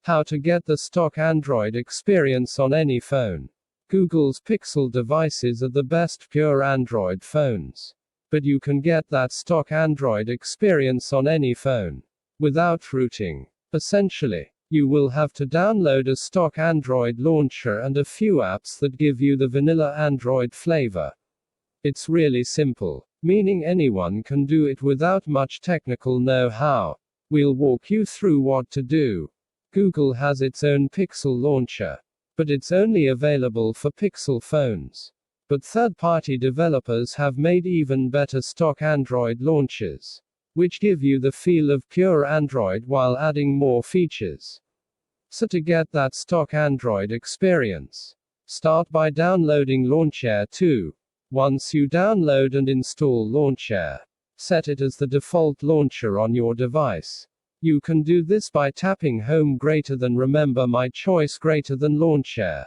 How to get the stock Android experience on any phone. Google's Pixel devices are the best pure Android phones. But you can get that stock Android experience on any phone without rooting. Essentially, you will have to download a stock Android launcher and a few apps that give you the vanilla Android flavor. It's really simple, meaning anyone can do it without much technical know-how. We'll walk you through what to do. Google has its own Pixel launcher, but it's only available for Pixel phones. But third-party developers have made even better stock Android launchers, which give you the feel of pure Android while adding more features. So to get that stock Android experience, start by downloading Lawnchair 2. Once you download and install Lawnchair, set it as the default launcher on your device. You can do this by tapping Home greater than Remember My Choice greater than Lawnchair.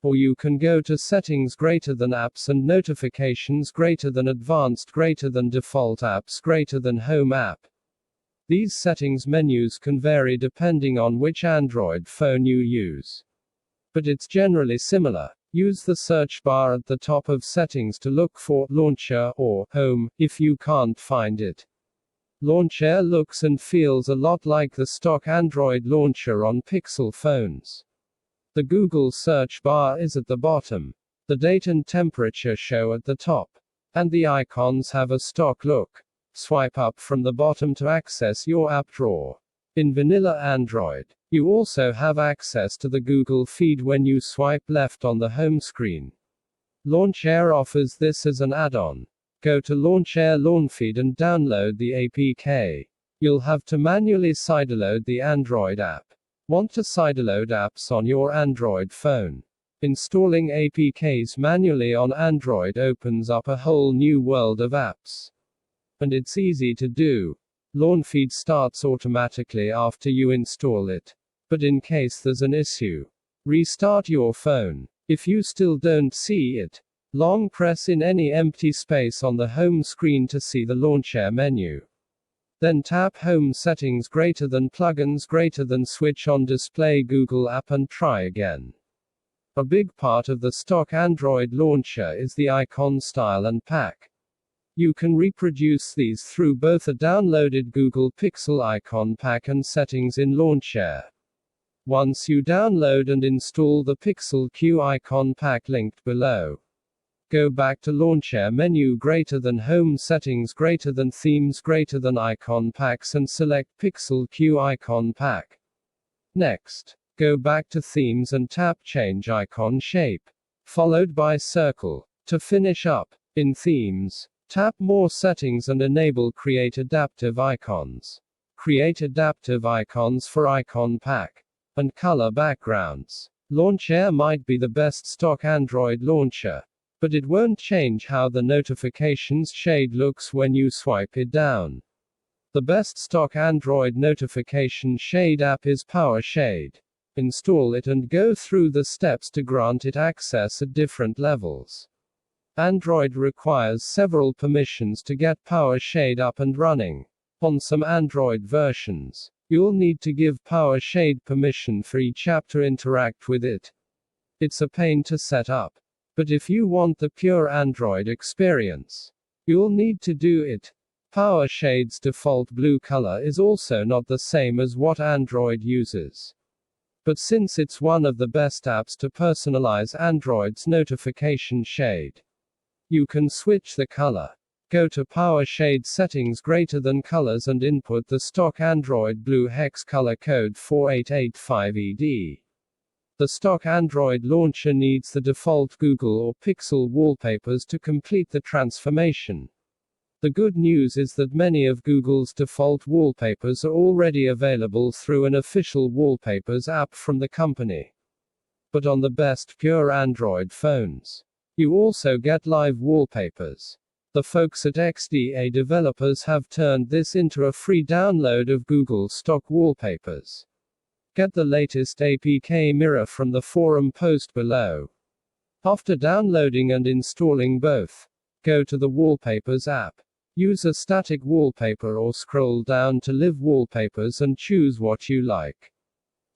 Or you can go to Settings greater than Apps and Notifications greater than Advanced greater than Default Apps greater than Home app. These settings menus can vary depending on which Android phone you use. But it's generally similar. Use the search bar at the top of Settings to look for Launcher or Home if you can't find it. Lawnchair looks and feels a lot like the stock Android launcher on Pixel phones. The Google search bar is at the bottom. The date and temperature show at the top. And the icons have a stock look. Swipe up from the bottom to access your app drawer. In vanilla Android, you also have access to the Google feed when you swipe left on the home screen. Lawnchair offers this as an add-on. Go to Lawnchair Lawnfeed and download the APK. You'll have to manually sideload the Android app. Want to sideload apps on your Android phone? Installing APKs manually on Android opens up a whole new world of apps. And it's easy to do. Lawnfeed starts automatically after you install it. But in case there's an issue, restart your phone. If you still don't see it, long press in any empty space on the home screen to see the Lawnchair menu. Then tap Home Settings greater than Plugins greater than Switch on Display Google App and try again. A big part of the stock Android launcher is the icon style and pack. You can reproduce these through both a downloaded Google Pixel icon pack and settings in Lawnchair. Once you download and install the Pixel Q icon pack linked below, go back to Lawnchair menu greater than Home Settings greater than Themes greater than Icon Packs and select Pixel Q icon pack. Next, go back to Themes and tap Change Icon Shape, followed by Circle. To finish up, in Themes, tap More Settings and enable Create Adaptive Icons. Create adaptive icons for Icon Pack and color backgrounds. Lawnchair might be the best stock Android launcher, but it won't change how the notifications shade looks when you swipe it down. The best stock Android notification shade app is PowerShade. Install it and go through the steps to grant it access at different levels. Android requires several permissions to get PowerShade up and running. On some Android versions, you'll need to give PowerShade permission for each app to interact with it. It's a pain to set up. But if you want the pure Android experience, you'll need to do it. PowerShade's default blue color is also not the same as what Android uses. But since it's one of the best apps to personalize Android's notification shade, you can switch the color. Go to PowerShade Settings greater than Colors and input the stock Android blue hex color code 4885ED. The stock Android launcher needs the default Google or Pixel wallpapers to complete the transformation. The good news is that many of Google's default wallpapers are already available through an official Wallpapers app from the company. But on the best pure Android phones, you also get live wallpapers. The folks at XDA Developers have turned this into a free download of Google stock wallpapers. Get the latest APK mirror from the forum post below. After downloading and installing both, go to the Wallpapers app. Use a static wallpaper or scroll down to Live Wallpapers and choose what you like.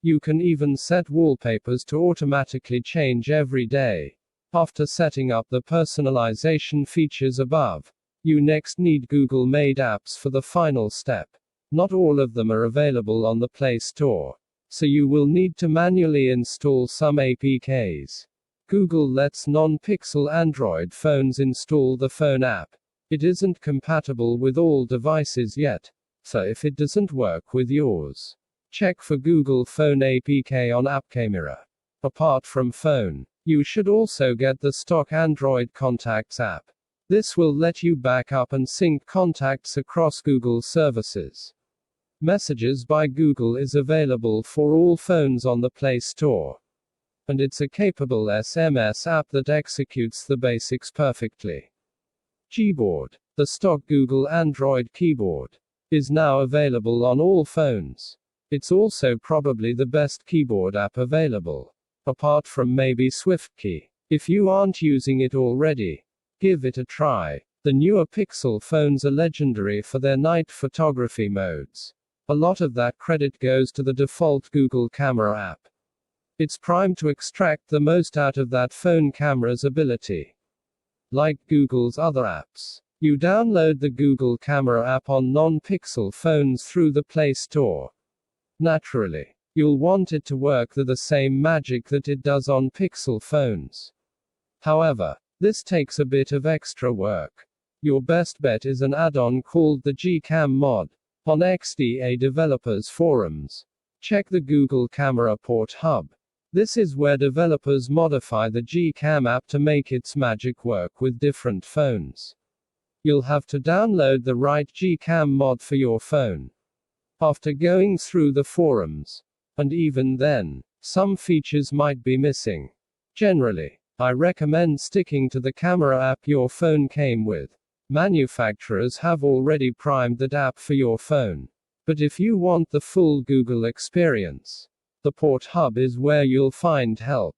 You can even set wallpapers to automatically change every day. After setting up the personalization features above, you next need Google-made apps for the final step. Not all of them are available on the Play Store, so you will need to manually install some APKs. Google lets non-Pixel Android phones install the phone app. It isn't compatible with all devices yet, so if it doesn't work with yours, check for Google Phone APK on APKs. Apart from phone, you should also get the stock Android Contacts app. This will let you back up and sync contacts across Google services. Messages by Google is available for all phones on the Play Store, and it's a capable SMS app that executes the basics perfectly. Gboard, the stock Google Android keyboard, is now available on all phones. It's also probably the best keyboard app available, apart from maybe SwiftKey. If you aren't using it already, give it a try. The newer Pixel phones are legendary for their night photography modes. A lot of that credit goes to the default Google Camera app. It's primed to extract the most out of that phone camera's ability. Like Google's other apps, you download the Google Camera app on non-Pixel phones through the Play Store. Naturally, you'll want it to work the same magic that it does on Pixel phones. However, this takes a bit of extra work. Your best bet is an add-on called the Gcam mod. On XDA developers forums, check the Google Camera Port Hub. This is where developers modify the Gcam app to make its magic work with different phones. You'll have to download the right Gcam mod for your phone. After going through the forums, and even then, some features might be missing. Generally, I recommend sticking to the camera app your phone came with. Manufacturers have already primed that app for your phone. But if you want the full Google experience, the Port Hub is where you'll find help.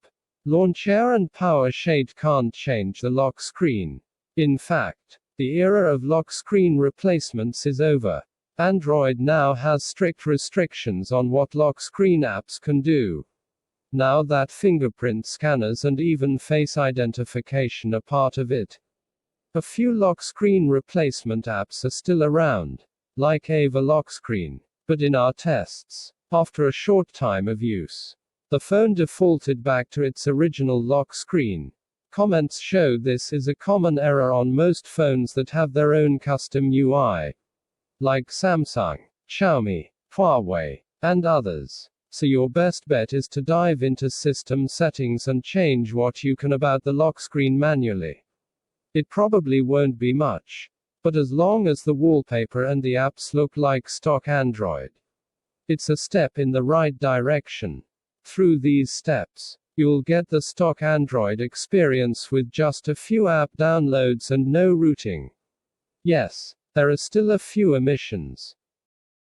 Lawnchair and PowerShade can't change the lock screen. In fact, the era of lock screen replacements is over. Android now has strict restrictions on what lock screen apps can do. Now that fingerprint scanners and even face identification are part of it. A few lock screen replacement apps are still around, like Ava Lock Screen, but in our tests, after a short time of use, the phone defaulted back to its original lock screen. Comments show this is a common error on most phones that have their own custom UI, like Samsung, Xiaomi, Huawei, and others. So your best bet is to dive into system settings and change what you can about the lock screen manually. It probably won't be much, but as long as the wallpaper and the apps look like stock Android, it's a step in the right direction. Through these steps, you'll get the stock Android experience with just a few app downloads and no rooting. Yes, there are still a few omissions,